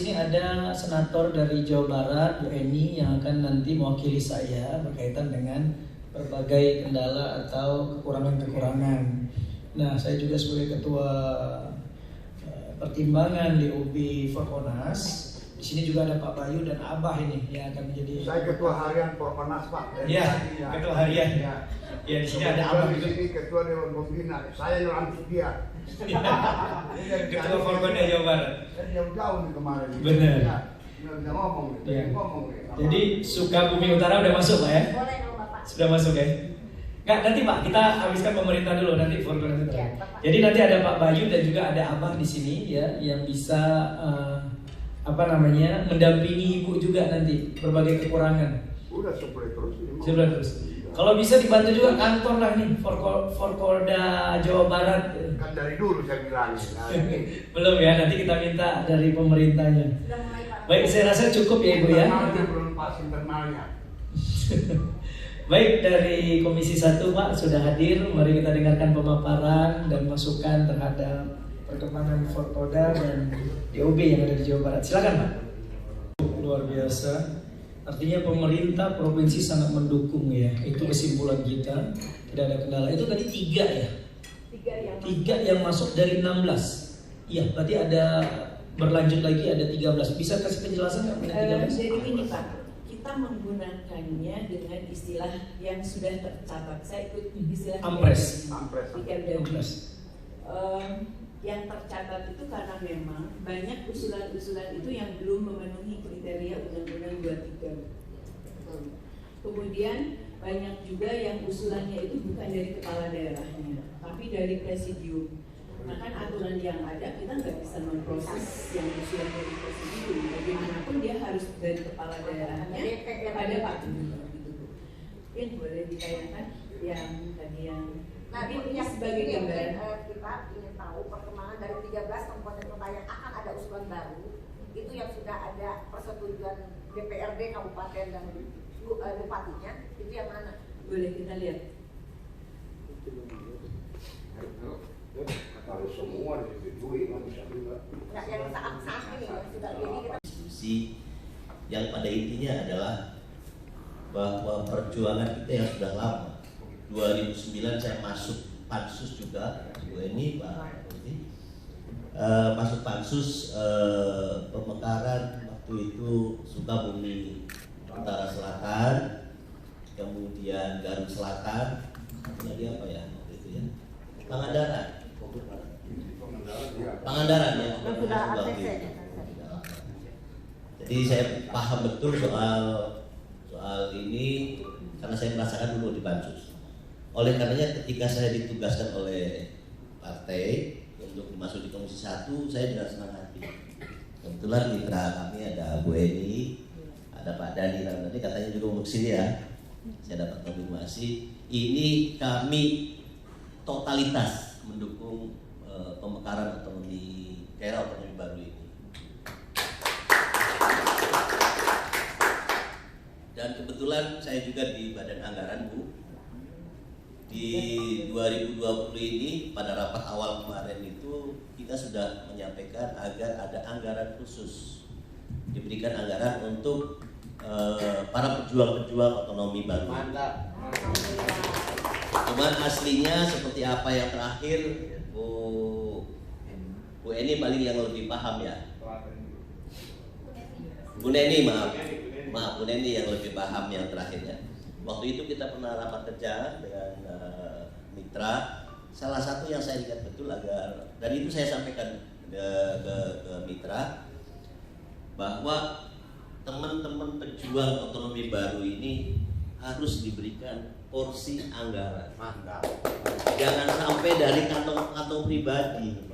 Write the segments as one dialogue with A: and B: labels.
A: Ini ada senator dari Jawa Barat, Bu Eni, yang akan nanti mewakili saya berkaitan dengan berbagai kendala atau kekurangan-kekurangan. Nah, saya juga sebagai ketua pertimbangan di UB Forkonas. Di sini juga ada Pak Bayu dan Abah ini yang akan menjadi.
B: Saya ketua harian Forkonas, Pak.
A: Iya, ketua harian. Ya, di sini ada Abah
B: di sini ketua Dewan Pembina. Saya Yohan Sudia.
A: Ketua Forkonas Jawa Barat.
B: Jauh-jauh nih kemarin.
A: Benar.
B: Nggak bisa ngomong.
A: Ya.
B: Ngomong.
A: Jadi Sukabumi Utara udah masuk, Pak ya?
C: Boleh dong, Bapak.
A: Sudah masuk ya? Nggak, nanti Pak, kita habiskan pemerintah dulu, nanti Forkonas Utara.
C: Ya,
A: jadi nanti ada Pak Bayu dan juga ada Abah di sini ya, yang bisa mendampingi Ibu juga nanti berbagai kekurangan.
B: Udah supply terus.
A: Supply terus. Kalau bisa dibantu juga kantor lah nih, Forkolda Jawa Barat.
B: Kan dari dulu saya bilang.
A: Belum ya, nanti kita minta dari pemerintahnya.
C: Sudah mulai, Pak.
A: Baik, saya rasa cukup ya Ibu ya.
B: Belum pas internalnya.
A: Baik, dari Komisi 1 Pak sudah hadir. Mari kita dengarkan pemaparan dan masukan terhadap perkembangan Forkoda dan DOB yang ada di Jawa Barat. Silakan Pak. Luar biasa. Artinya pemerintah provinsi sangat mendukung ya. Itu kesimpulan kita. Tidak ada kendala. Itu tadi 3 ya. 3 yang masuk dari 16. Iya, berarti ada berlanjut lagi ada 13. Bisa kasih penjelasan nggak mengenai 13?
D: Jadi ini Pak, kita menggunakannya dengan istilah yang sudah tercatat. Saya ikut istilah
A: Ampres.
D: Yang tercatat itu karena memang banyak usulan-usulan itu yang belum memenuhi kriteria Undang-Undang 23. Kemudian banyak juga yang usulannya itu bukan dari kepala daerahnya, tapi dari presidium. Nah kan aturan yang ada kita nggak bisa memproses yang usulan dari presidium. Bagaimanapun dia harus dari kepala daerahnya kepada Pak Gubernur gitu. Mungkin boleh ditayangkan yang tadi yang.
C: Nah,
D: Tapi
C: yang
D: sebagai gambaran.
C: kita ingin tahu perkembangan dari 13 kabupaten kota yang akan ada usulan baru itu yang sudah ada persetujuan DPRD kabupaten dan bupatinya itu yang mana?
D: Boleh kita lihat.
B: Harus semua disetujui, nggak bisa juga.
C: Nah, yang saat ini yang sudah jadi kita
E: diskusi yang pada intinya adalah bahwa perjuangan kita yang sudah lama. 2009 saya masuk pansus juga, Bu Eni, Pak Rudy, masuk pansus pemekaran waktu itu Sukabumi Utara Selatan, kemudian Garut Selatan, satu lagi apa ya waktu itu ya, Pangandaran ya. Jadi saya paham betul soal ini karena saya merasakan dulu di pansus. Oleh karenanya ketika saya ditugaskan oleh partai untuk masuk di Komisi 1, saya dengan senang hati. Kebetulan mitra kami ada Bu Eni, ada Pak Dani, nanti katanya juga untuk sini ya. Saya dapat konfirmasi, ini kami totalitas mendukung pemekaran otonomi daerah otonomi baru ini. Dan kebetulan saya juga di Badan Anggaran, Bu. Di 2020 ini pada rapat awal kemarin itu kita sudah menyampaikan agar ada anggaran khusus, diberikan anggaran untuk para pejuang-pejuang otonomi baru.
B: Mantap.
E: Cuman aslinya seperti apa yang terakhir Bu Eni paling yang lebih paham ya. Bu Neni maaf Bu Neni yang lebih paham yang terakhirnya. Waktu itu kita pernah rapat kerja dengan mitra. Salah satu yang saya ingat betul dan itu saya sampaikan ke mitra bahwa teman-teman pejuang otonomi baru ini harus diberikan porsi anggaran.
B: Mantap.
E: Jangan sampai dari kantong pribadi.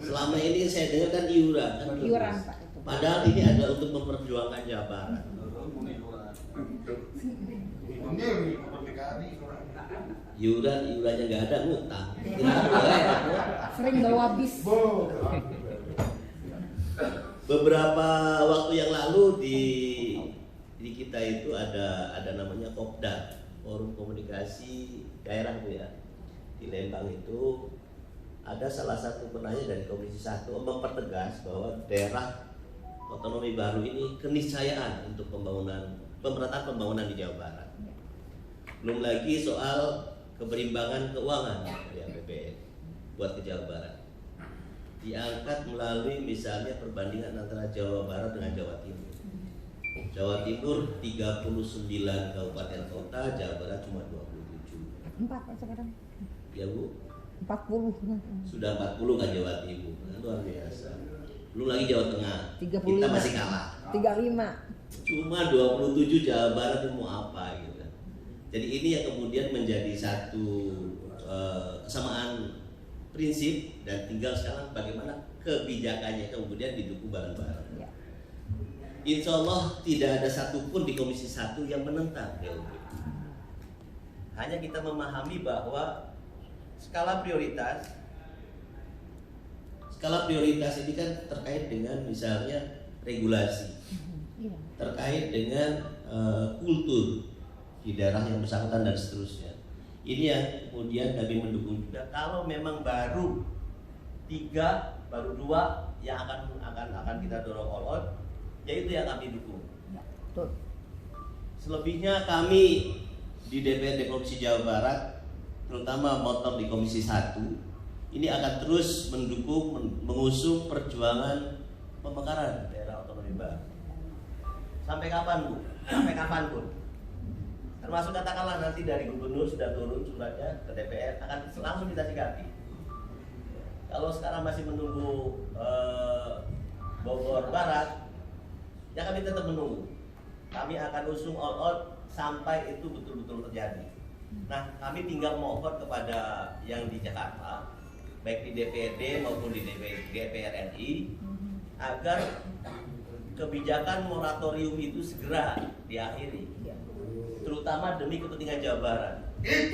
E: Selama ini saya dengar kan iuran.
F: Iuran Pak.
E: Padahal ini adalah untuk memperjuangkan Jawa Barat. Iurannya nggak ada, ngutang.
F: Sering bawa bis.
E: Beberapa waktu yang lalu di kita itu ada namanya Kopdar, Forum Komunikasi Daerah Bu ya. Di Lembang itu ada salah satu penanya dari Komisi 1 mempertegas bahwa daerah otonomi baru ini keniscayaan untuk pemerataan pembangunan di Jawa Barat. Belum lagi soal keberimbangan keuangan dari APBN buat ke Jawa Barat. Diangkat melalui misalnya perbandingan antara Jawa Barat dengan Jawa Timur. Jawa Timur 39 kabupaten kota, Jawa Barat cuma 27.
F: 4 sekarang.
E: Ya Bu?
F: 40.
E: Sudah 40 kan Jawa Timur. Luar biasa. Belum lagi Jawa Tengah.
F: 35.
E: Kita masih kalah.
F: 35.
E: Cuma 27 Jawa Barat itu mau apa gitu. Jadi ini yang kemudian menjadi satu kesamaan prinsip, dan tinggal sekarang bagaimana kebijakannya kemudian didukung bareng-bareng.
F: Ya.
E: Insya Allah tidak ada satupun di Komisi 1 yang menentang DOB. Hanya kita memahami bahwa skala prioritas ini kan terkait dengan misalnya regulasi, terkait dengan kultur di daerah yang bersangkutan dan seterusnya. Ini yang kemudian kami mendukung juga. Kalau memang baru 3, baru 2 yang akan kita dorong all out, yaitu yang kami dukung.
F: Betul.
E: Selebihnya kami di DPRD Provinsi Jawa Barat, terutama motor di Komisi 1, ini akan terus mendukung, mengusung perjuangan pemekaran daerah otonomi baru. Sampai kapan Bu? Sampai kapanpun. Termasuk katakanlah nanti dari gubernur sudah turun suratnya ke DPR, akan langsung kita sikapi. Kalau sekarang masih menunggu Bogor Barat, ya kami tetap menunggu. Kami akan usung all out sampai itu betul-betul terjadi. Nah, kami tinggal mohon kepada yang di Jakarta, baik di DPRD maupun di DPR RI, agar kebijakan moratorium itu segera diakhiri, terutama demi kepentingan Jawa Barat.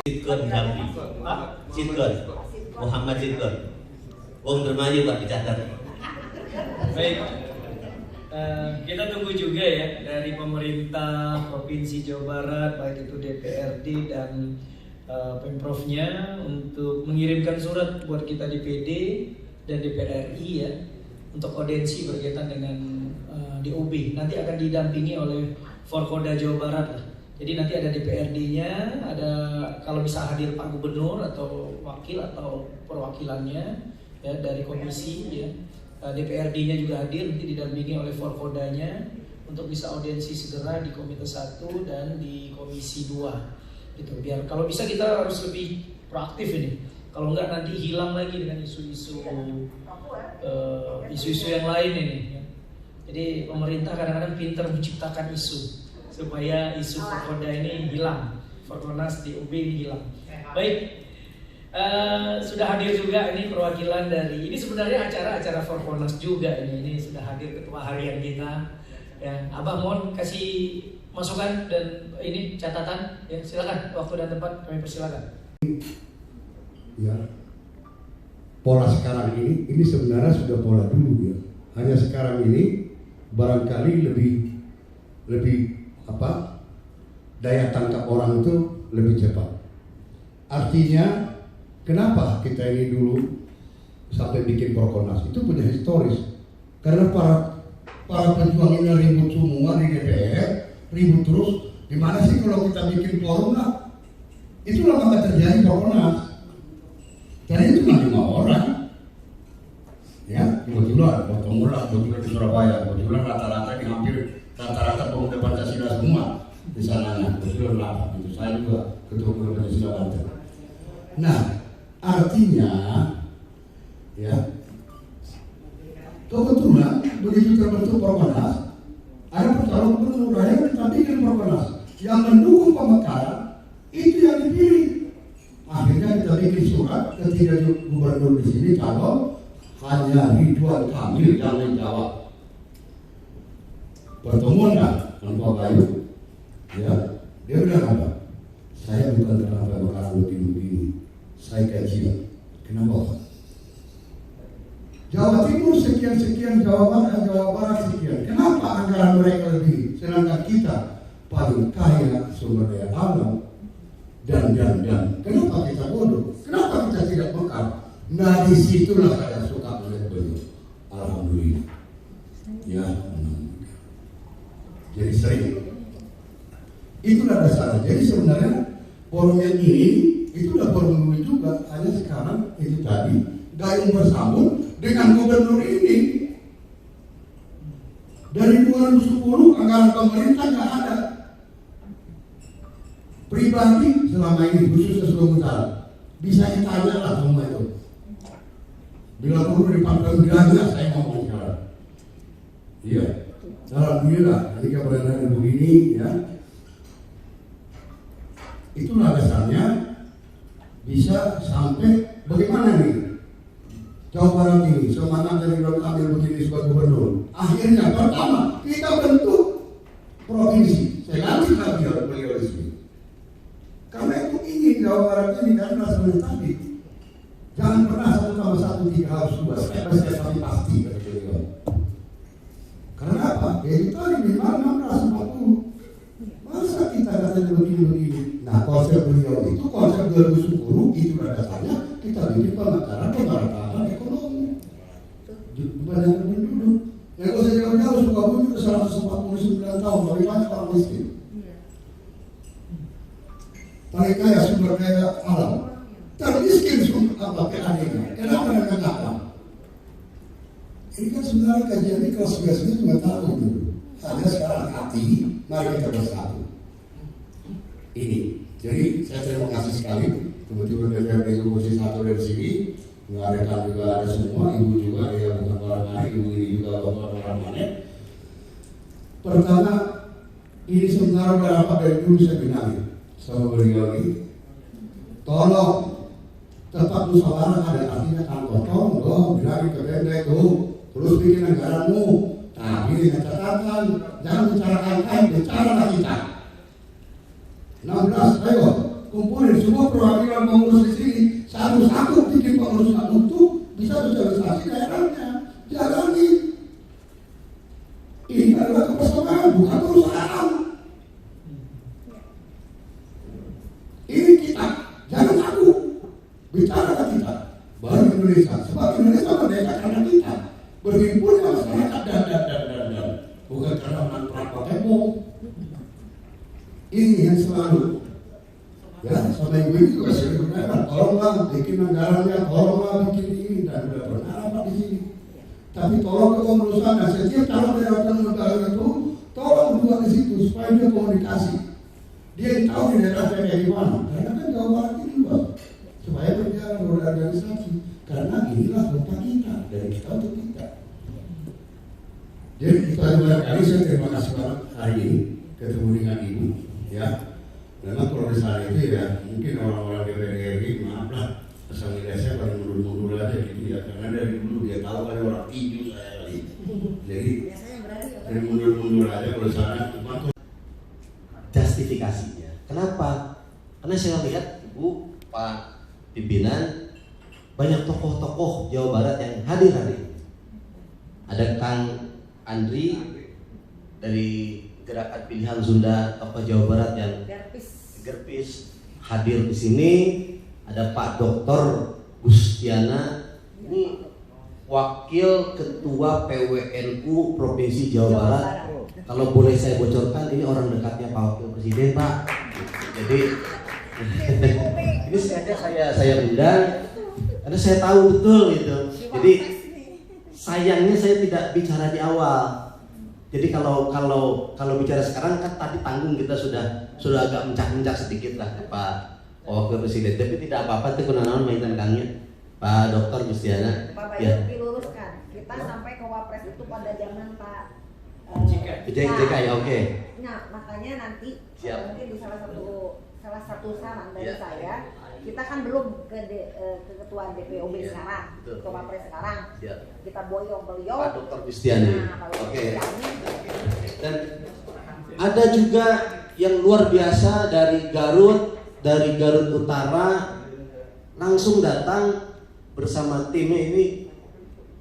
E: Sitkon Habib, Sitkon Muhammad Sitkon, Wong Dermayu Pak dicatat.
A: Baik, kita tunggu juga ya dari pemerintah Provinsi Jawa Barat, baik itu DPRD dan Pemprovnya, untuk mengirimkan surat buat kita di PD dan DPR RI ya, untuk audiensi berkaitan dengan DOB. Nanti akan didampingi oleh Forkoda Jawa Barat lah. Jadi nanti ada DPRD-nya, ada kalau bisa hadir Pak Gubernur atau wakil atau perwakilannya ya dari komisi ya. DPRD-nya juga hadir, nanti didampingi oleh Forkodanya untuk bisa audiensi segera di Komite 1 dan di Komisi 2 gitu. Biar kalau bisa kita harus lebih proaktif ini. Kalau enggak nanti hilang lagi dengan isu-isu yang lain ini ya. Jadi pemerintah kadang-kadang pintar menciptakan isu supaya isu Forkoda ini hilang, Forkonas DOB ini hilang. Baik, sudah hadir juga ini perwakilan dari, ini sebenarnya acara Forkonas juga ini sudah hadir ketua harian kita. Ya, Abah mohon kasih masukan dan ini catatan ya, silakan, waktu dan tempat kami persilakan.
G: Ya, pola sekarang ini sebenarnya sudah pola dulu ya. Hanya sekarang ini barangkali lebih daya tangkap orang itu lebih cepat. Artinya kenapa kita ini dulu sampai bikin Prokonas itu punya historis. Karena para pejuang ini ribut semua di DPR, ribut terus. Gimana sih kalau kita bikin forum lah? Itulah maka terjadi Prokonas. Dan itu cuma 5 orang. Ya, kebetulan di Surabaya, kebetulan rata-rata pemuda Pancasila semua di sana, kebetulan lah. Itu saya juga ketua pemuda Pancasila Banten. Nah, artinya ya kebetulan begitu terbentuk Prokonas, ada pertarungan gubernur yang ditampilkan Prokonas yang mendukung pemekaran, itu yang dipilih. Akhirnya kita bikin surat ketika gubernur di sini calon hanya Ridwan Kamil yang menjawab. Pertemuan kan dengan Pak Bayu, ya dia bilang apa? Saya bukan terang pemekaran begini, saya kajian. Kenapa? Jawa Timur sekian, Jawa Barat sekian. Kenapa anggaran mereka lebih? Sedangkan kita paling kaya sumber daya alam dan. Kenapa kita bodoh? Kenapa kita tidak mekar? Nah disitulah saya suka melihat beliau. Alhamdulillah. Ya, jadi sering. Itulah dasarnya. Jadi sebenarnya forum yang ini itu udah forum dulu juga. Hanya sekarang itu tadi gayung bersambung dengan gubernur ini. Dari 2010 anggaran pemerintah nggak ada. Pribadi selama ini khusus sebelum utara bisa ditanya lah semua itu. Bila perlu dipanggil gila saya ngomong sekarang. Iya. Alhamdulillah ketika berada begini ya. Itulah dasarnya bisa sampai bagaimana nih Jawa Barat ini semangat dari Dr. Amil begini sebagai gubernur. Akhirnya pertama kita bentuk provinsi. Saya nanti lagi beliau di sini. Karena itu ingin Jawa Barat ini karena seperti tadi jangan pernah satu tambah satu tiga harus dua. Saya pasti kata beliau. Karena apa? Ya itu tadi minimal 640. Masa kita katanya begini-begini. Nah konsep beliau itu konsep 2010 itu dasarnya kita bikin pemerataan ekonomi. Banyak penduduk. Ya kalau saya jauh-jauh Sukabumi itu 149 tahun, lebih banyak orang miskin. Paling kaya sumber daya alam, termiskin sumber apa keadaannya. Kenapa mereka nggak? Ini kan sebenarnya kajian ini kelas biasanya cuma tahu dulu. Ada sekarang hati, mari kita bersatu. Ini, jadi saya terima kasih sekali. Kebetulan DPRD Komisi 1 dari sini, mengadakan juga ada semua, ibu juga ya bukan orang lain, ibu ini juga bukan orang mana. Pertama, ini sebenarnya berapa dari dulu saya bilang sama beliau ini, tolong tempat musyawarah ada artinya kan potong dong, bilangin ke Pemda itu, terus bikin anggaranmu. Tapi dengan catatan, jangan bicarakan kain, bicaralah kita. 16, ayo kumpulin semua perwakilan pengurus di sini, satu-satu bikin pengurusan untuk bisa sosialisasi daerahnya, jalani. Ini adalah kebersamaan, bukan perusahaan. Ini kita, jangan aku bicara ke kita, baru Indonesia. Sebab Indonesia merdeka karena kita berhimpun dengan masyarakat dan bukan karena manfaat tembok. Ini yang selalu ya sama ibu ini juga sering berkata, tolonglah bikin anggarannya, tolonglah bikin ini dan sudah pernah rapat di sini. Tapi tolong kepengurusan dan setiap calon daerah negara itu tolong buat di situ supaya dia komunikasi. Dia tahu di daerah kayak gimana. Karena kan Jawa Barat ini luas. Supaya berjalan berorganisasi. Karena inilah kota kita dari kita untuk kita. Jadi kita kali saya terima kasih banget hari ini ketemu dengan ibu. Ya, memang kalau di sana itu ya mungkin orang-orang DPR RI maaf lah asal nilai saya paling mundur-mundur aja gitu ya karena dari dulu dia tahu kan orang tinju saya kali jadi dari mundur-mundur aja kalau sana
E: justifikasinya. Kenapa? Karena saya lihat Ibu, Pak pimpinan banyak tokoh-tokoh Jawa Barat yang hadir hari ini. Ada Kang Andri dari Gerakan Pilihan Sunda tokoh Jawa Barat yang Gerpis hadir di sini. Ada Pak Dr. Gustiana, ini Wakil Ketua PWNU Provinsi Jawa Barat. Kalau boleh saya bocorkan, ini orang dekatnya Pak Wakil Presiden, Pak. Jadi ini sengaja saya undang karena saya tahu betul gitu. Jadi sayangnya saya tidak bicara di awal. Jadi kalau bicara sekarang kan tadi tanggung kita sudah agak mencak-mencak sedikit lah Pak Wakil Presiden. Tapi tidak apa-apa tuh kenalan mainan kangnya Pak Dr. Gustiana.
C: Pak Bayu
E: Ya.
C: diluruskan. Kita sampai ke Wapres itu pada zaman Pak
E: JK ya oke.
C: Nah makanya nanti
E: Siap.
C: mungkin di salah satu saran dari
E: Ya.
C: saya, kita kan belum ke ketua DPOB
E: Ya,
C: sekarang,
E: betul.
C: ke Wapres sekarang.
E: Siap.
C: Kita boyong beliau.
E: Pak Dr. Gustiana.
C: Nah, kalau
E: Oke.
C: Gustiani,
E: Dan ada juga yang luar biasa dari Garut Utara langsung datang bersama timnya ini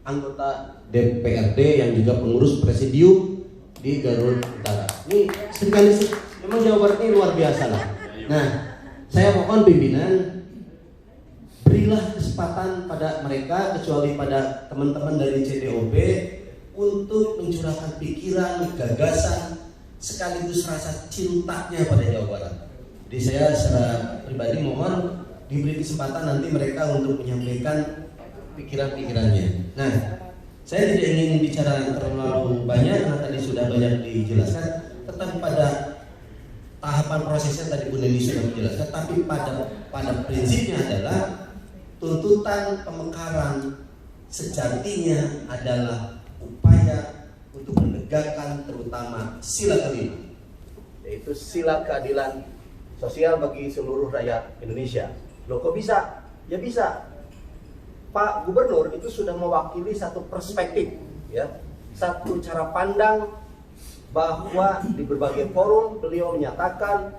E: anggota DPRD yang juga pengurus presidium di Garut Utara. Ini sekali memang Jawa Barat ini luar biasa lah. Nah, saya mohon pimpinan berilah kesempatan pada mereka, kecuali pada teman-teman dari CDOB, untuk mencurahkan pikiran, gagasan, sekaligus rasa cintanya pada Jawa Barat. Jadi saya secara pribadi mohon diberi kesempatan nanti mereka untuk menyampaikan pikiran-pikirannya. Nah, saya tidak ingin bicara terlalu banyak karena tadi sudah banyak dijelaskan, tetapi pada tahapan prosesnya tadi Bu Neni sudah menjelaskan, tapi pada prinsipnya adalah tuntutan pemekaran sejatinya adalah upaya untuk menegakkan terutama sila kelima, yaitu sila keadilan sosial bagi seluruh rakyat Indonesia. Loh kok bisa? Ya bisa. Pak Gubernur itu sudah mewakili satu perspektif, ya, satu cara pandang bahwa di berbagai forum beliau menyatakan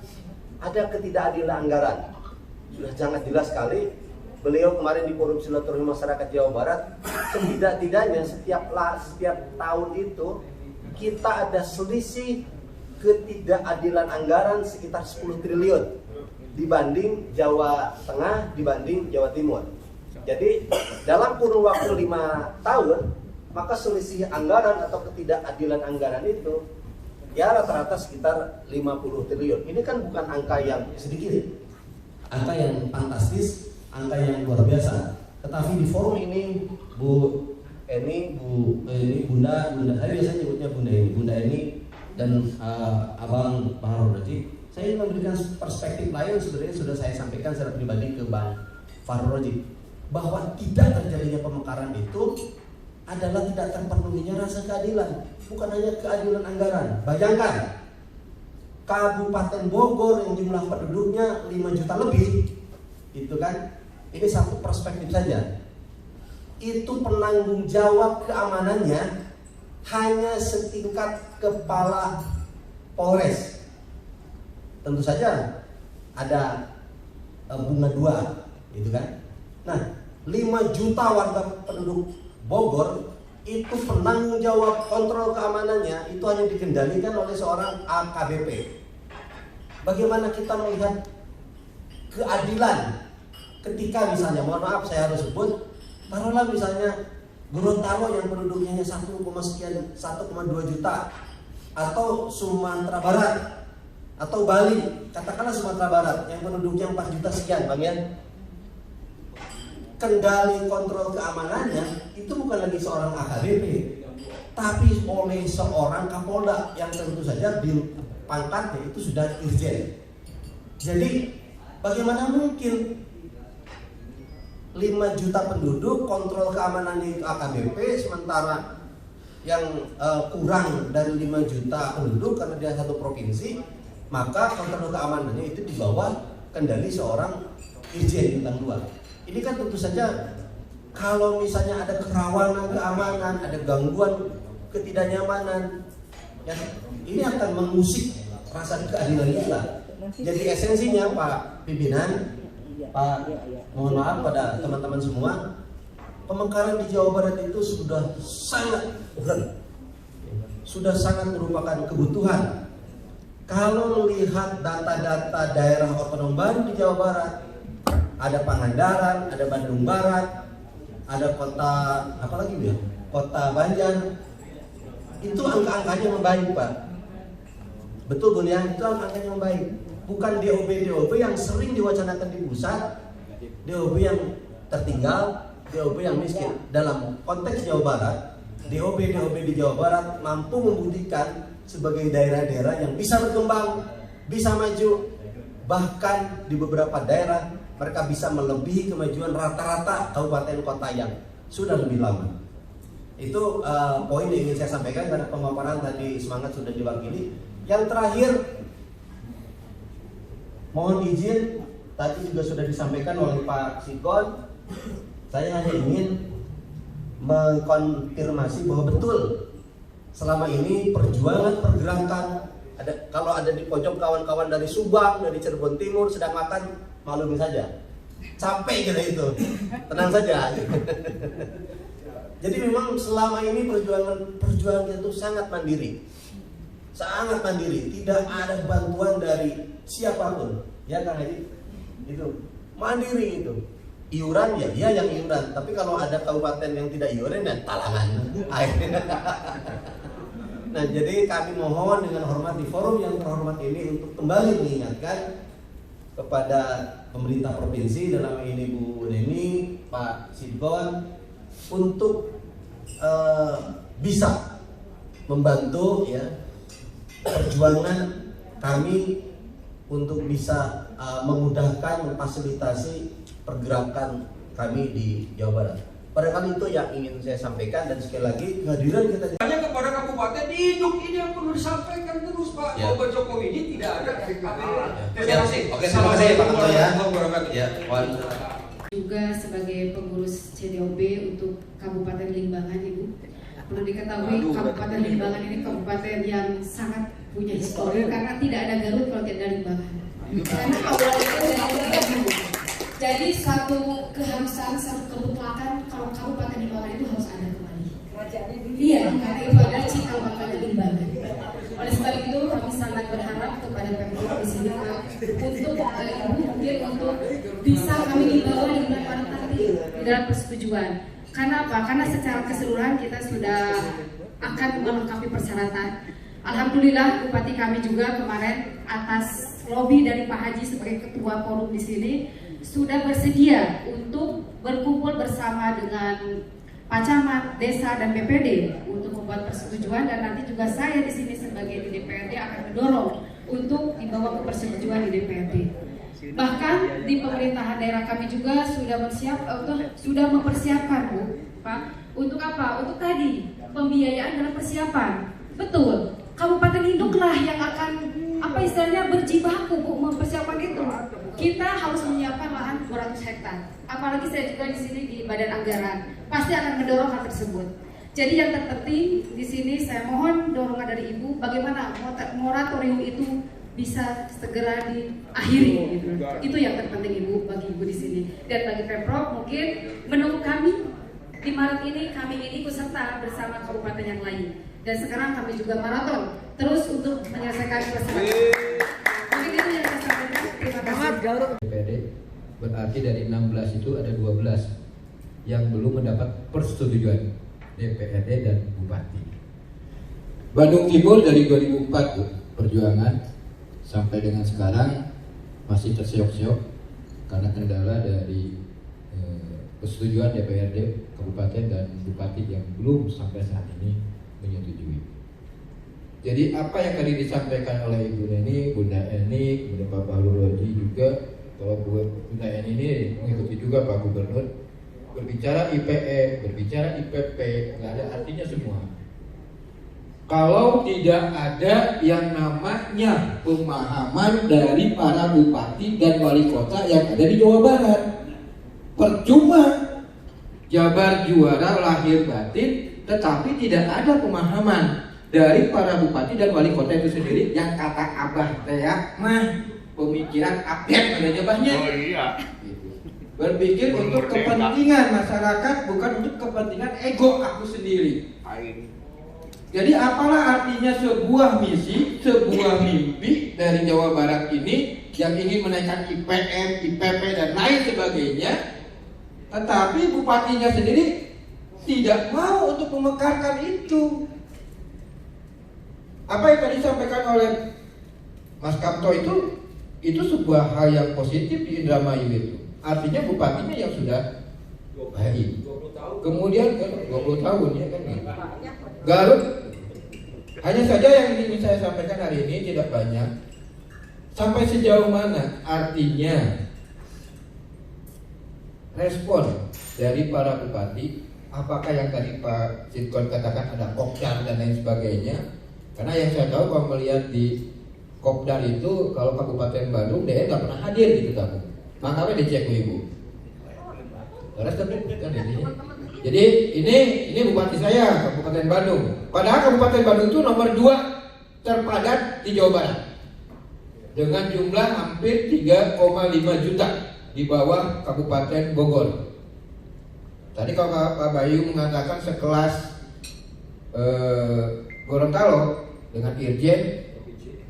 E: ada ketidakadilan anggaran. Sudah sangat jelas sekali. Beliau kemarin di forum silaturahmi masyarakat Jawa Barat, setidak-tidaknya setiap tahun itu kita ada selisih ketidakadilan anggaran sekitar 10 triliun dibanding Jawa Tengah, dibanding Jawa Timur. Jadi dalam kurun waktu 5 tahun, maka selisih anggaran atau ketidakadilan anggaran itu ya rata-rata sekitar 50 triliun. Ini kan bukan angka yang sedikit, angka yang fantastis, angka yang luar biasa. Tetapi di forum ini Bu Eni, Bunda, saya biasanya nyebutnya Bunda Eni dan Abang Fahrul-Razi, saya ingin memberikan perspektif lain sebenarnya sudah saya sampaikan secara pribadi ke Bang Fahrul-Razi, bahwa tidak terjadinya pemekaran itu adalah tidak terpenuhinya rasa keadilan, bukan hanya keadilan anggaran. Bayangkan Kabupaten Bogor yang jumlah penduduknya 5 juta lebih, itu kan, ini satu perspektif saja. Itu penanggung jawab keamanannya hanya setingkat kepala Polres. Tentu saja ada bunga 2, gitu kan. Nah, 5 juta warga penduduk Bogor itu penanggung jawab kontrol keamanannya itu hanya dikendalikan oleh seorang AKBP. Bagaimana kita melihat keadilan ketika misalnya, mohon maaf saya harus sebut, taruhlah misalnya Gorontalo yang penduduknya hanya 1,2 juta, atau Sumatera Barat, atau Bali, katakanlah Sumatera Barat yang penduduknya 4 juta sekian, Bang ya. Kendali kontrol keamanannya itu bukan lagi seorang AKBP, tapi oleh seorang Kapolda yang tentu saja pangkatnya itu sudah Irjen. Jadi bagaimana mungkin 5 juta penduduk kontrol keamanannya itu AKBP, sementara yang kurang dari 5 juta penduduk karena dia satu provinsi, maka kontrol keamanannya itu di bawah kendali seorang Irjen bintang 2. Ini kan tentu saja kalau misalnya ada kerawanan keamanan, ada gangguan ketidaknyamanan, ya, ini akan mengusik rasa keadilan kita. Jadi esensinya Pak Pimpinan, Pak, mohon maaf pada teman-teman semua, pemekaran di Jawa Barat itu sudah sangat merupakan kebutuhan. Kalau melihat data-data daerah otonom baru di Jawa Barat, ada Pangandaran, ada Bandung Barat, ada kota apa lagi ya? Kota Banjar. Itu angka-angkanya membaik, Pak. Betul Bu ya, itu angkanya membaik. Bukan DOB yang sering diwacanakan di pusat, DOB yang tertinggal, DOB yang miskin. Dalam konteks Jawa Barat, DOB di Jawa Barat mampu membuktikan sebagai daerah-daerah yang bisa berkembang, bisa maju, bahkan di beberapa daerah mereka bisa melebihi kemajuan rata-rata kabupaten kota yang sudah lebih lama. Itu poin yang ingin saya sampaikan karena pemaparan tadi semangat sudah diwakili. Yang terakhir, mohon izin, tadi juga sudah disampaikan oleh Pak Sikon. Saya hanya ingin mengkonfirmasi bahwa betul selama ini perjuangan pergerakan kalau ada di pojok kawan-kawan dari Subang, dari Cirebon Timur sedang makan, maklumin saja, capek kita itu, tenang saja. Jadi memang selama ini perjuangan itu sangat mandiri, tidak ada bantuan dari siapapun, ya Kang Edi, itu mandiri itu. iuran ya dia yang iuran, tapi kalau ada kabupaten yang tidak iuran ya talangan. Nah, jadi kami mohon dengan hormat di forum yang terhormat ini untuk kembali mengingatkan kepada pemerintah provinsi, dalam ini Bu Neni, Pak Sidgon, untuk bisa membantu ya perjuangan kami untuk bisa memudahkan, memfasilitasi pergerakan kami di Jawa Barat. Padahal itu yang ingin saya sampaikan, dan sekali lagi kehadiran kita
H: hanya kepada kabupaten induk ini yang perlu disampaikan terus Pak.
E: Ya.
H: Bahwa Jokowi ini tidak ada
E: Ya, oke, terima kasih Pak Ketua ya. Ya,
I: Juga sebagai pengurus CDOB untuk Kabupaten Limbangan, Ibu. Perlu diketahui Kabupaten Limbangan ini kabupaten yang sangat punya histori karena tidak ada Garut kalau tidak ada Limbangan. Karena awalnya dari jadi satu keharusan, satu kemutlaka kalau Kabupaten Limbangan itu harus ada kembali. Iya, karena itu adalah cikal bakalnya Limbangan. Oleh sebab itu kami sangat berharap kepada Pemprov di sini untuk Ibu mungkin untuk bisa kami dibawa di bulan Maret nanti di dalam persetujuan. Karena apa? Karena secara keseluruhan kita sudah akan melengkapi persyaratan. Alhamdulillah Bupati kami juga kemarin atas lobby dari Pak Haji sebagai ketua forum di sini sudah bersedia untuk berkumpul bersama dengan Pak Camat, Desa dan BPD untuk membuat persetujuan, dan nanti juga saya di sini sebagai di DPRD akan mendorong untuk dibawa ke persetujuan di DPRD. Bahkan di pemerintahan daerah kami juga sudah mempersiapkan Bu, Pak, untuk apa? Untuk tadi pembiayaan dalam persiapan. Betul. Kabupaten induklah yang akan berjibaku Bu mempersiapkan itu. Kita harus menyiapkan lahan 200 hektar. Apalagi saya juga di sini di Badan Anggaran pasti akan mendorong hal tersebut. Jadi yang terpenting di sini saya mohon dorongan dari Ibu bagaimana moratorium itu bisa segera diakhiri gitu. Itu yang terpenting Ibu, bagi Ibu di sini. Dan bagi Pemprov mungkin menunggu kami di Maret ini kami ikut serta bersama kabupaten yang lain. Dan sekarang kami juga maraton terus untuk menyelesaikan persyaratan. Mungkin itu yang saya sampaikan. Terima kasih.
J: DPRD berarti dari 16 itu ada 12 yang belum mendapat persetujuan DPRD dan Bupati. Bandung Timur dari 2004 Bu, perjuangan sampai dengan sekarang masih terseok-seok karena kendala dari persetujuan DPRD Kabupaten dan Bupati yang belum sampai saat ini menyetujui. Jadi apa yang tadi disampaikan oleh Ibu Neni, Bunda Eni, kemudian Pak Bahlul Roji juga, kalau Bunda Eni ini mengikuti juga Pak Gubernur, berbicara IPM, berbicara IPP, nggak ada artinya semua. Kalau tidak ada yang namanya pemahaman dari para bupati dan wali kota yang ada di Jawa Barat, percuma Jabar juara lahir batin, tetapi tidak ada pemahaman dari para bupati dan wali kota itu sendiri yang kata Abah teh mah pemikiran update pada jabahnya.
B: Oh iya.
J: Berpikir untuk kepentingan masyarakat, bukan untuk kepentingan ego aku sendiri. Jadi apalah artinya sebuah misi, sebuah mimpi dari Jawa Barat ini yang ingin menaikkan IPM, IPP dan lain sebagainya, tetapi bupatinya sendiri tidak mau untuk memekarkan itu. Apa yang tadi disampaikan oleh Mas Kapto itu sebuah hal yang positif di Indramayu itu. Artinya bupatinya yang sudah baik. Kemudian 20 tahun ya kan. Garut hanya saja yang ingin saya sampaikan hari ini tidak banyak. Sampai sejauh mana artinya respon dari para bupati? Apakah yang tadi Pak Sidgon katakan ada kopdar dan lain sebagainya? Karena yang saya tahu kalau melihat di kopdar itu kalau Kabupaten Bandung dia nggak pernah hadir gitu tamu. Makanya dicek Ibu. Jadi ini bupati saya Kabupaten Bandung. Padahal Kabupaten Bandung itu nomor 2 terpadat di Jawa Barat dengan jumlah hampir 3,5 juta di bawah Kabupaten Bogor. Tadi kalau Pak Bayu mengatakan sekelas Gorontalo dengan Irjen,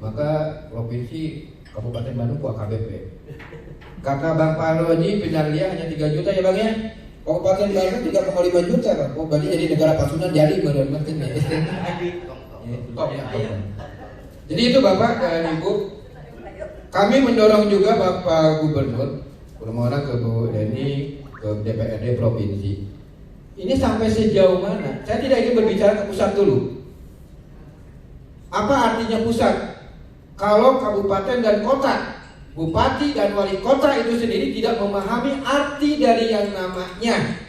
J: maka provinsi Kabupaten Bandung KBP. Kata Bang Parodi Pinarlia hanya 3 juta ya Bang ya. Kabupaten Bandung 3,5 juta Bang. Oh berarti jadi negara Pasundan jadi benar-benar ya. Top ya. Jadi itu Bapak dan Ibu, kami mendorong juga Bapak Gubernur, permohonan ke Bu Deni, ke DPRD Provinsi. Ini sampai sejauh mana? Saya tidak ingin berbicara ke pusat dulu. Apa artinya pusat? Kalau kabupaten dan kota, bupati dan wali kota itu sendiri tidak memahami arti dari yang namanya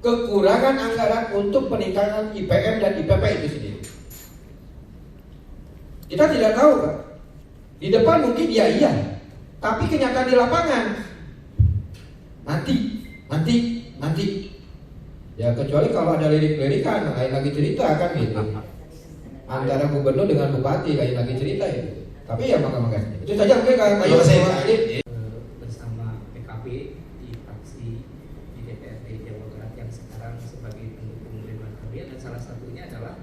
J: kekurangan anggaran untuk peningkatan IPM dan IPP itu sendiri. Kita tidak tahu Pak. Di depan mungkin iya, tapi kenyataan di lapangan nanti. Ya kecuali kalau ada lirik-lirikan, lain lagi cerita kan gitu. Antara gubernur dengan bupati lain lagi cerita ya. Tapi ya maka itu saja mungkin kayak
K: bersama PKB di fraksi di DPRD Jawa Barat yang sekarang sebagai pendukung Ridwan Kamil, dan salah satunya adalah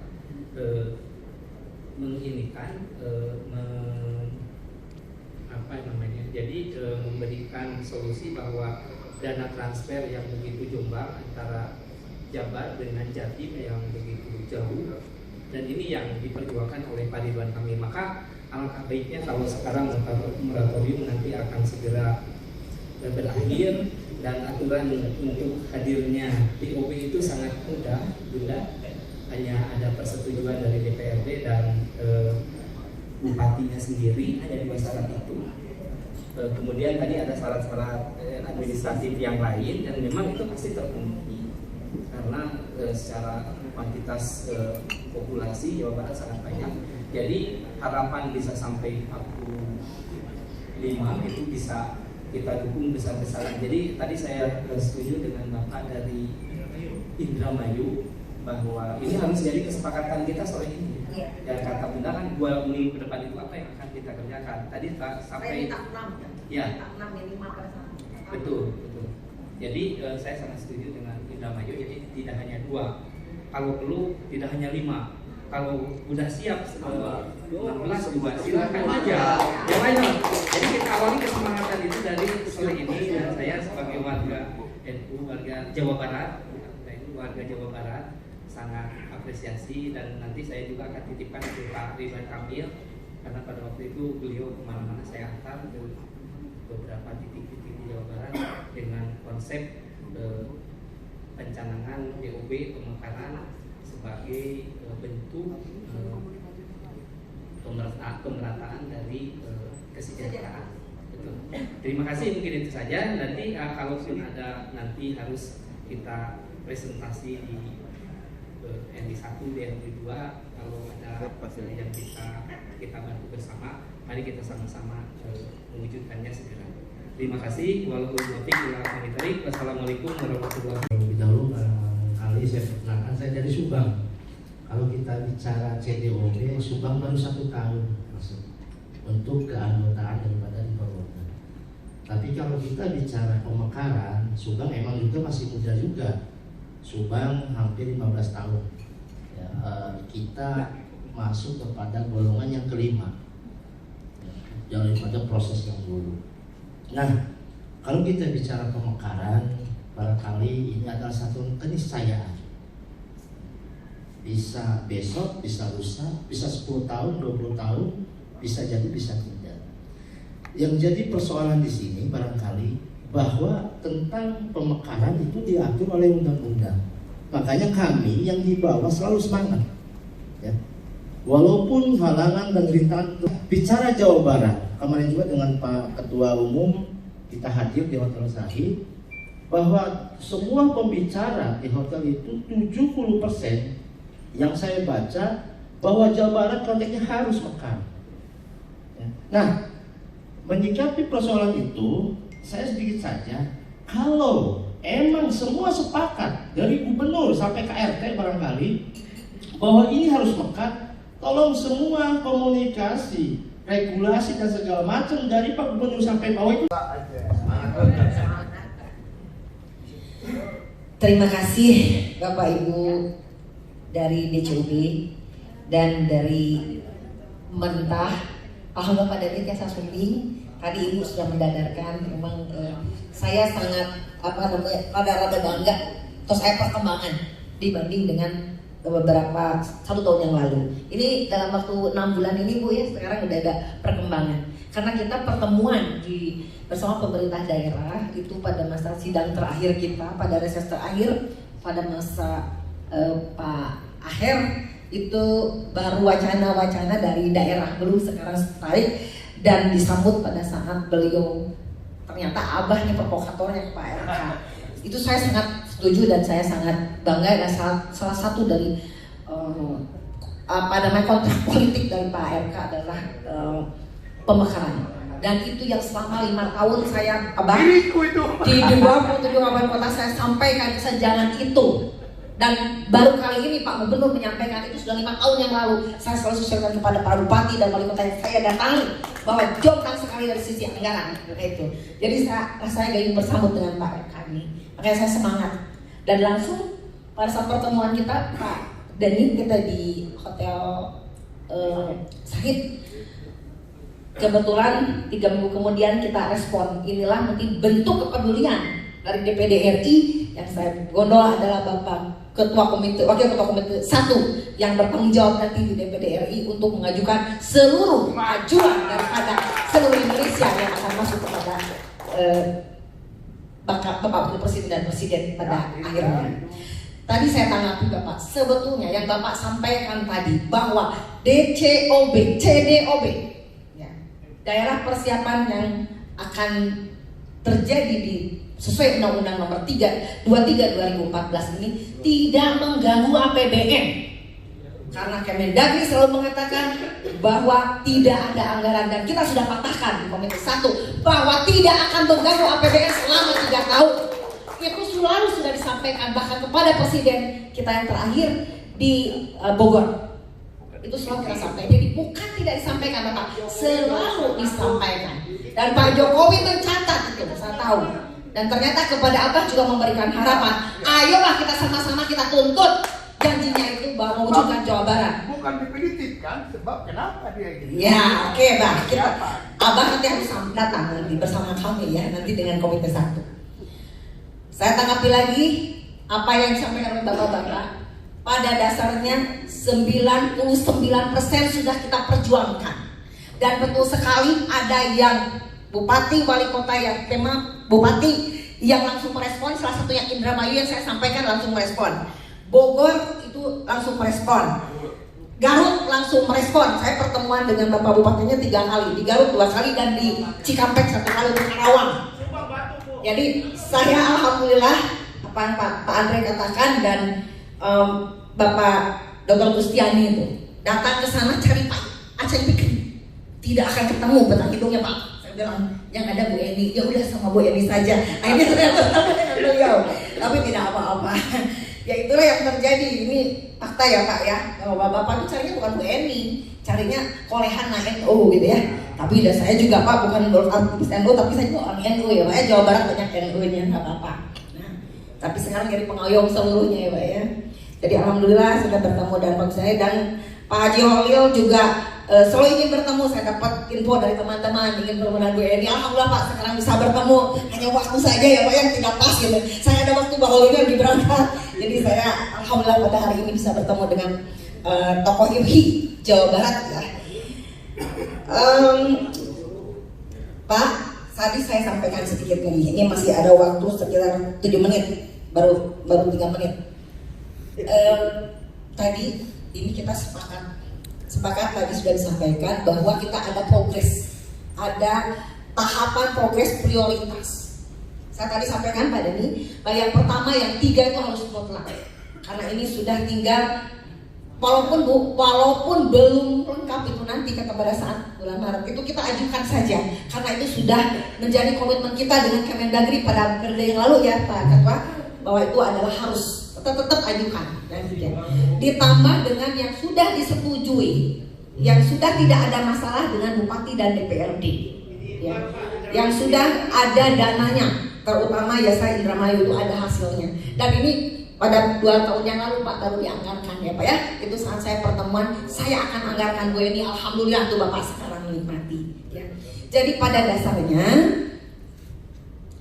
K: memberikan solusi bahwa dana transfer yang begitu jombang antara Jabar dengan Jatim yang begitu jauh, dan ini yang diperjuangkan oleh Pak Ridwan Kamil. Maka alangkah baiknya kalau sekarang moratorium nanti akan segera berakhir, dan aturan untuk hadirnya POP itu sangat mudah, Bunda. Hanya ada persetujuan dari DPRD dan bupatinya sendiri, hanya 2 syarat itu. Kemudian tadi ada syarat-syarat administratif yang lain, dan memang itu pasti terpenuhi karena secara kuantitas populasi Jawa Barat sangat banyak. Jadi harapan bisa sampai 45 itu bisa kita dukung besar-besaran. Jadi tadi saya setuju dengan Bapak dari Indramayu bahwa ini harus jadi kesepakatan kita sore ini. Dan kata Bunda kan 2 minggu ke depan itu apa yang akan kita kerjakan. Tadi sampai 6 ya. 6 minimal per sana. Betul. Jadi saya sangat setuju dengan Indramayu. Jadi tidak hanya 2, kalau perlu tidak hanya 5. Kalau udah siap 16 2 silakan aja. Yang lain. Jadi kita awali kesemangatan itu dari sore ini, dan saya sebagai warga NU, warga Jawa Barat, warga Jawa Barat sangat apresiasi, dan nanti saya juga akan titipkan ke Pak Ridwan Kamil karena pada waktu itu beliau kemana-mana saya antar ke beberapa titik-titik di Jawa Barat dengan konsep pencanangan DOB pemekaran sebagai bentuk pemerataan dari kesejahteraan. Betul. Terima kasih, mungkin itu saja. Nanti kalaupun ada nanti harus kita presentasi di ND1, DND2, kalau ada yang bisa kita bantu bersama, mari kita sama-sama mewujudkannya segera. Terima kasih. Wassalamualaikum warahmatullahi wabarakatuh.
L: Kali saya perkenalkan, saya dari Subang. Kalau kita bicara CDOB, Subang baru 1 tahun untuk keanggotaan daripada di Purwokerto. Tapi kalau kita bicara pemekaran, Subang emang juga masih muda juga. Subang hampir 15 tahun. Ya, kita masuk kepada golongan yang kelima, ya, daripada proses yang dulu. Nah, kalau kita bicara pemekaran, barangkali ini adalah satu keniscayaan. Bisa besok, bisa lusa, bisa 10 tahun, 20 tahun, bisa jadi, bisa tidak. Yang jadi persoalan di sini barangkali bahwa tentang pemekaran itu diatur oleh undang-undang. Makanya kami yang di bawah selalu semangat, ya. Walaupun halangan dan rintangan. Bicara Jawa Barat, kemarin juga dengan Pak Ketua Umum kita hadir di Hotel Sahid, bahwa semua pembicara di hotel itu 70% yang saya baca bahwa Jawa Barat konteksnya harus mekar. Ya. Nah, menyikapi persoalan itu, saya sedikit saja, kalau emang semua sepakat dari gubernur sampai ke RT barangkali bahwa ini harus mekar, tolong semua komunikasi, regulasi dan segala macam dari Pak Gubernur sampai bawah itu.
M: Terima kasih Bapak Ibu dari DCUB dan dari Mentah. Bapak dari Kesa Sunding, tadi Ibu sudah mendadarkan, memang saya sangat rada-rada bangga atau saya perkembangan dibanding dengan beberapa 1 tahun yang lalu. Ini dalam waktu 6 bulan ini Bu ya, sekarang udah ada perkembangan. Karena kita pertemuan bersama pemerintah daerah itu pada masa sidang terakhir kita, pada reses terakhir, pada masa Pak Aher itu baru wacana-wacana dari daerah belum sekarang tarik dan disambut pada saat beliau ternyata abahnya provokatornya Pak RK. Itu saya sangat setuju dan saya sangat bangga dan salah satu dari kontrak politik dari Pak RK adalah pemekaran. Dan itu yang selama 5 tahun saya di 27 kabupaten kota saya sampaikan kesenjangan itu. Dan baru kali ini Pak Gubernur menyampaikan itu sudah 5 tahun yang lalu. Saya selalu sosialisasikan kepada Pak Bupati dan wali kota yang saya datangi bahwa jomplang sekali dari sisi anggaran itu. Jadi saya rasanya ingin bersambut dengan Pak RK ini. Makanya saya semangat. Dan langsung pada saat pertemuan kita Pak Denny, kita di Hotel Sahid, kebetulan 3 minggu kemudian kita respon. Inilah nanti bentuk kepedulian dari DPD RI yang saya gondol adalah Bapak Wakil Ketua Komite 1 yang bertanggung jawab nanti di DPD RI untuk mengajukan seluruh ajuan daripada seluruh Indonesia yang akan masuk kepada Bapak Wakil Presiden dan Presiden pada akhirnya. Tadi saya tanggapi Bapak, sebetulnya yang Bapak sampaikan tadi bahwa DCOB, CDOB, ya, daerah persiapan yang akan terjadi di sesuai Undang-Undang Nomor 23 2014 ini tidak mengganggu APBN. Karena Kemendagri selalu mengatakan bahwa tidak ada anggaran dan kita sudah patahkan di Komite 1 bahwa tidak akan mengganggu APBN selama 3 tahun. Itu selalu sudah disampaikan bahkan kepada Presiden kita yang terakhir di Bogor. Itu selalu kita sampaikan. Jadi bukan tidak disampaikan Bapak, selalu disampaikan. Dan Pak Jokowi mencatat itu, saya tahu. Dan ternyata kepada Abah juga memberikan harapan. Ayolah kita sama-sama kita tuntut janjinya itu bahwa mewujudkan Jawa Barat.
B: Bukan definitif kan? Sebab kenapa dia gini?
M: Ya, oke, Bah. Abah nanti harus datang nanti bersama kami ya, nanti dengan Komite 1. Saya tanggapi lagi apa yang disampaikan oleh Bapak-bapak. Pada dasarnya 99% sudah kita perjuangkan. Dan betul sekali ada yang Bupati, Wali Kota yang memang Bupati yang langsung merespon, salah satu yang Indramayu yang saya sampaikan langsung merespon. Bogor itu langsung merespon. Garut langsung merespon. Saya pertemuan dengan Bapak Bupatinya 3 kali, di Garut 2 kali dan di Cikampek 1 kali di Karawang. Jadi saya alhamdulillah apa yang Pak Andre katakan dan Bapak Dr. Gustiani itu datang ke sana cari Pak Aceh Pikri. Tidak akan ketemu batang hidungnya Pak. Bilang yang ada Bu Eni, ya udah sama Bu Eni saja. Akhirnya saya bertemu dengan beliau, tapi tidak apa-apa. Ya itulah yang terjadi. Ini fakta ya Pak ya. Kalau bapak-bapak itu carinya bukan Bu Eni, carinya kolehan NU gitu ya. Tapi udah saya juga Pak bukan aktivis NU, tapi saya juga orang NU ya Pak ya. Jawa Barat banyak NU-nya, nggak apa-apa. Nah, tapi sekarang jadi pengoyong seluruhnya ya Pak ya. Jadi alhamdulillah sudah bertemu dengan Pak saya dan Pak Haji Holil juga selalu ingin bertemu. Saya dapat info dari teman-teman ingin bertemu dengan Bu Eni. Alhamdulillah Pak sekarang bisa bertemu, hanya waktu saja ya Pak yang tidak pas gitu. Saya ada waktu Pak Holil lagi berangkat, jadi saya alhamdulillah pada hari ini bisa bertemu dengan tokoh IMHI Jawa Barat ya. Pak, tadi saya sampaikan sedikit lagi. Ini masih ada waktu sekitar 7 menit, baru 3 menit. Tadi ini kita sepakat tadi sudah disampaikan bahwa kita ada progres, ada tahapan progres prioritas. Saya tadi sampaikan Pak Denny, yang pertama yang 3 itu harus mutlak, karena ini sudah tinggal walaupun belum lengkap itu nanti pada saat bulan Maret itu kita ajukan saja, karena itu sudah menjadi komitmen kita dengan Kemendagri pada periode yang lalu ya Pak Ketua, bahwa itu adalah harus tetap ajukan dan ditambah dengan yang sudah disetujui, yang sudah tidak ada masalah dengan Bupati dan DPRD ya. Yang sudah ada dananya, terutama Yasa Indramayu itu ada hasilnya. Dan ini pada 2 tahun yang lalu Pak baru dianggarkan ya Pak ya. Itu saat saya pertemuan, saya akan anggarkan Bu Eni. Alhamdulillah tuh Bapak sekarang menikmati ya. Jadi pada dasarnya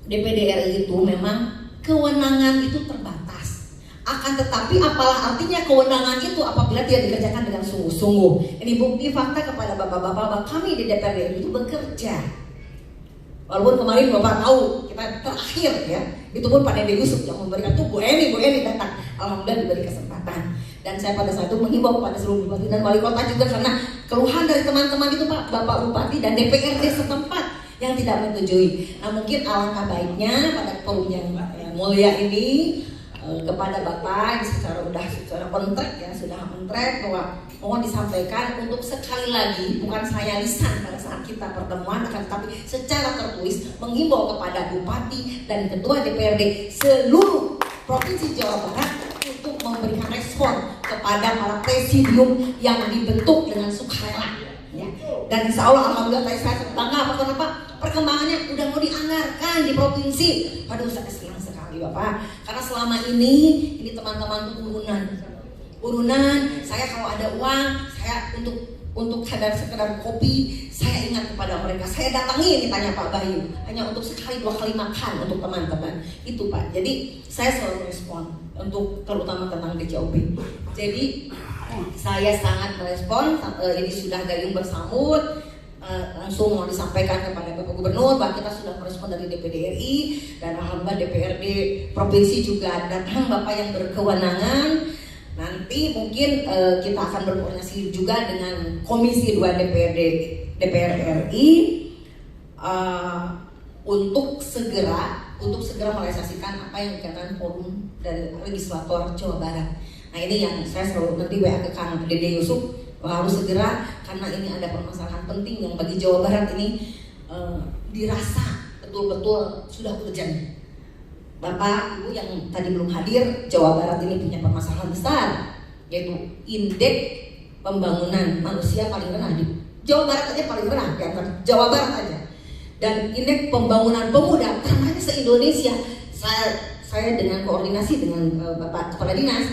M: DPD RI itu memang kewenangan itu terbatas. Akan tetapi apalah artinya kewenangan itu apabila tidak dikerjakan dengan sungguh-sungguh. Ini bukti fakta kepada bapak-bapak bahwa kami di DPRD itu bekerja. Walaupun kemarin Bapak tahu kita terakhir ya, itu pun Pak Dede Yusuf yang memberikan tuh Bu Eni datang. Alhamdulillah diberi kesempatan. Dan saya pada saat itu menghimbau kepada seluruh bupati dan wali kota juga karena keluhan dari teman-teman itu Pak, Bapak Bupati dan DPRD setempat yang tidak menyetujui. Nah mungkin alangkah baiknya pada forum yang mulia ini kepada Bapak secara kontrak ya, sudah kontrak bahwa mohon disampaikan untuk sekali lagi, bukan saya lisan pada saat kita pertemuan, akan tetapi secara tertulis menghimbau kepada Bupati dan Ketua DPRD seluruh Provinsi Jawa Barat untuk memberikan respon kepada para presidium yang dibentuk dengan sukarela. Ya. Dan insya Allah alhamdulillah saya bangga kenapa perkembangannya udah mau dianggarkan di provinsi. Waduh saya senang sekali Bapak, karena selama ini teman-teman tuh urunan, saya kalau ada uang, saya untuk sekedar kopi, saya ingat kepada mereka, saya datangi tanya Pak Bayu, hanya untuk sekali 2 kali makan untuk teman-teman, itu Pak. Jadi saya selalu respon untuk terutama tentang DJOB. Jadi saya sangat merespon, ini sudah gayung bersamut, langsung mau disampaikan kepada Bapak Gubernur bahwa kita sudah merespon dari DPD RI dan alhamdulillah DPRD Provinsi juga datang Bapak yang berkewenangan. Nanti mungkin kita akan berkoordinasi juga dengan Komisi 2 DPR RI untuk segera merealisasikan apa yang dikatakan forum dari legislator Jawa Barat. Nah ini yang saya selalu nanti WA ke Kang Dede Yusuf harus segera, karena ini ada permasalahan penting yang bagi Jawa Barat ini dirasa betul-betul sudah urgent. Bapak, Ibu yang tadi belum hadir, Jawa Barat ini punya permasalahan besar, yaitu indeks pembangunan manusia paling rendah di Jawa Barat aja, paling rendah di antara Jawa Barat aja. Dan indeks pembangunan pemuda terbanyak se-Indonesia. Saya dengan koordinasi dengan Bapak Kepala Dinas,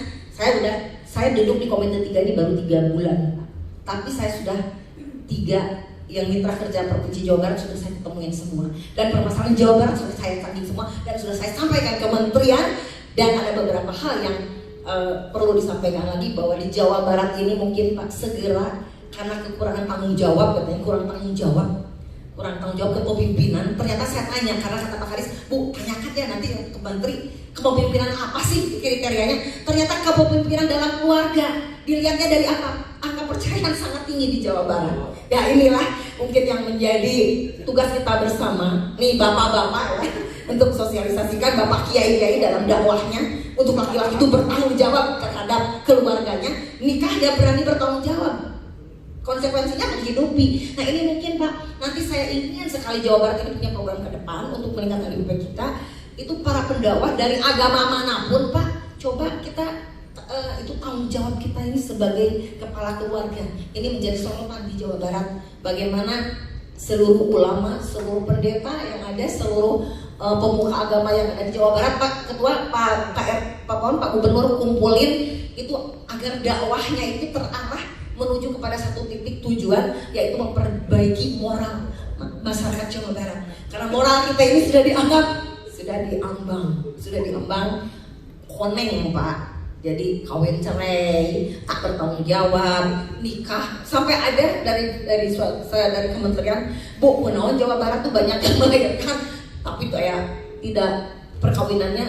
M: saya duduk di Komite 3 ini baru 3 bulan, tapi saya sudah 3 yang mitra kerja Provinsi Jawa Barat sudah saya ketemuin semua, dan permasalahan Jawa Barat sudah saya tagih semua dan sudah saya sampaikan ke kementerian. Dan ada beberapa hal yang perlu disampaikan lagi bahwa di Jawa Barat ini mungkin Pak segera karena kekurangan tanggung jawab, katanya kurang tanggung jawab kepemimpinan. Ternyata saya tanya karena kata Pak Karis, Bu tanyakan ya nanti ke menteri, kepemimpinan apa sih kriterianya? Ternyata kepemimpinan dalam keluarga dilihatnya dari angka perceraian sangat tinggi di Jawa Barat. Ya inilah mungkin yang menjadi tugas kita bersama nih bapak-bapak ya, untuk sosialisasikan Bapak Kiai-Kiai dalam dakwahnya untuk laki-laki itu bertanggung jawab terhadap keluarganya, nikah dia berani bertanggung jawab, konsekuensinya menghidupi. Nah ini mungkin Pak, nanti saya ingin sekali Jawa Barat ini punya program ke depan untuk meningkatkan hidup kita, itu para pendakwah dari agama manapun Pak, coba kita itu tanggung jawab kita ini sebagai kepala keluarga ini menjadi sorotan di Jawa Barat. Bagaimana seluruh ulama, seluruh pendeta yang ada, seluruh pemuka agama yang ada di Jawa Barat, Pak Ketua, Pak Gubernur kumpulin itu agar dakwahnya itu terarah menuju kepada satu titik tujuan, yaitu memperbaiki moral masyarakat Jawa Barat. Karena moral kita ini sudah diambang koneng Pak. Jadi kawin cerai, tak bertanggung jawab, nikah, sampai ada dari kementerian, Bu, menawan Jawa Barat tuh banyak yang melahirkan, tapi tuh ya tidak, perkawinannya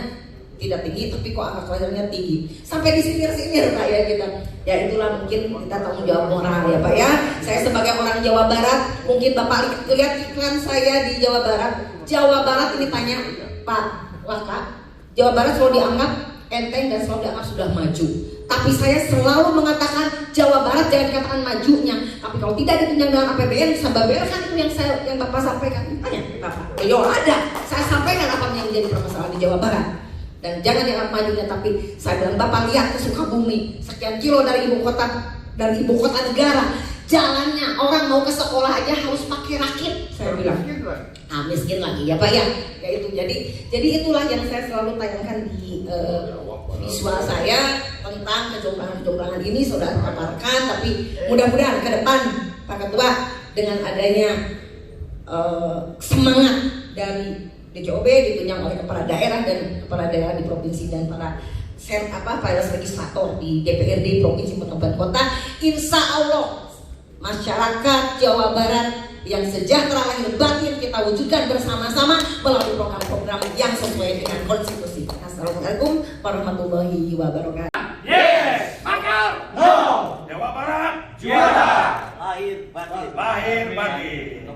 M: tidak tinggi, tapi kok angka kelahirannya tinggi. Sampai disindir-sindir Pak ya kita. Ya itulah mungkin kita tanggung jawab moral ya Pak ya. Saya sebagai orang Jawa Barat, mungkin Bapak lihat iklan saya di Jawa Barat. Jawa Barat ini tanya Pak Waka, Jawa Barat selalu dianggap enteng dan selalu dianggap sudah maju. Tapi saya selalu mengatakan Jawa Barat jangan dikatakan majunya. Tapi kalau tidak ditunjang dengan APBN, sababelkan itu yang Bapak sampaikan. Tanya Bapak, yo ada. Saya sampaikan apa yang menjadi permasalahan di Jawa Barat. Dan jangan dianggap majunya, tapi saya bilang Bapak lihat ke Sukabumi, sekian kilo dari ibu kota negara, jalannya orang mau ke sekolah aja harus pakai rakit. Saya bilang, miskin lagi ya Pak ya. Ya itu jadi itulah yang saya selalu tayangkan di visual saya tentang kejomblangan ini sudah paparkan. Tapi mudah-mudahan ke depan Pak Ketua dengan adanya semangat dari DJOB ditunjang oleh kepala daerah di provinsi dan para legislator di DPRD provinsi maupun kota. Insya Allah masyarakat Jawa Barat yang sejahtera lahir batin kita wujudkan bersama-sama melalui program-program yang sesuai dengan konstitusi. Assalamualaikum warahmatullahi wabarakatuh.
N: Yes, makar. No. Jawa Barat juara. Lahir batin. Lahir batin.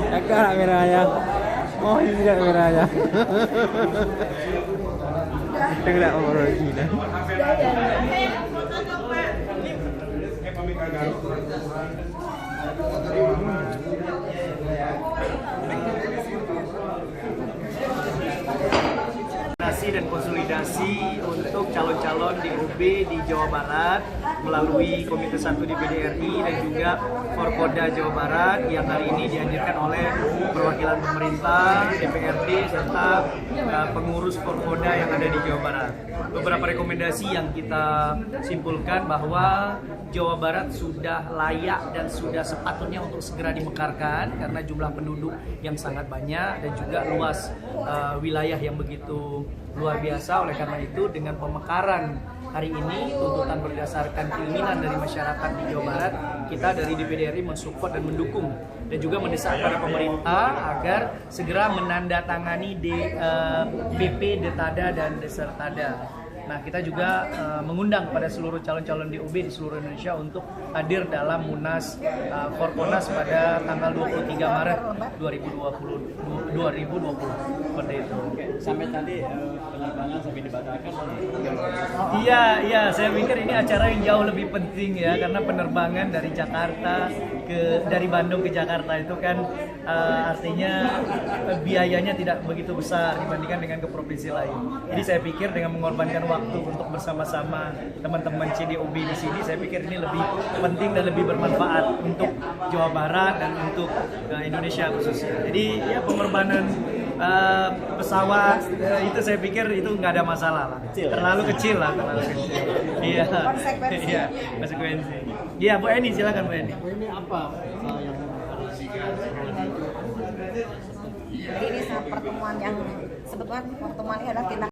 O: Agak merahnya. Oh ini tidak merahnya. Kita tidak mau lagi dah.
A: Dan konsolidasi untuk calon-calon di UB di Jawa Barat melalui Komite 1 DPD RI dan juga Forkoda Jawa Barat yang hari ini dihadirkan oleh perwakilan pemerintah, DPRD serta pengurus Forkoda yang ada di Jawa Barat. Beberapa rekomendasi yang kita simpulkan bahwa Jawa Barat sudah layak dan sudah sepatutnya untuk segera dimekarkan karena jumlah penduduk yang sangat banyak dan juga luas wilayah yang begitu luar biasa. Oleh karena itu dengan pemekaran hari ini, tuntutan berdasarkan keinginan dari masyarakat di Jawa Barat, kita dari DPD RI mensupport dan mendukung dan juga mendesak pada pemerintah agar segera menandatangani BP Detada dan Desertada. Nah, kita juga mengundang kepada seluruh calon-calon DOB di seluruh Indonesia untuk hadir dalam Munas Forkonas pada tanggal 23 Maret 2020. Seperti itu.
P: Oke, sampai tadi penerbangan sampai dibatalkan.
A: Iya, saya pikir ini acara yang jauh lebih penting ya, karena penerbangan dari Jakarta dari Bandung ke Jakarta itu kan artinya biayanya tidak begitu besar dibandingkan dengan ke provinsi lain. Jadi saya pikir dengan mengorbankan waktu untuk bersama-sama teman-teman CDOB di sini, saya pikir ini lebih penting dan lebih bermanfaat untuk Jawa Barat dan untuk Indonesia khususnya. Jadi ya pengorbanan pesawat itu saya pikir itu nggak ada masalah lah, terlalu kecil. Iya, konsekuensi. Iya, Bu Eni, silakan Bu Eni.
P: Ini apa yang harus
C: Jadi ini pertemuan yang sebetulnya pertemuan ini adalah tindak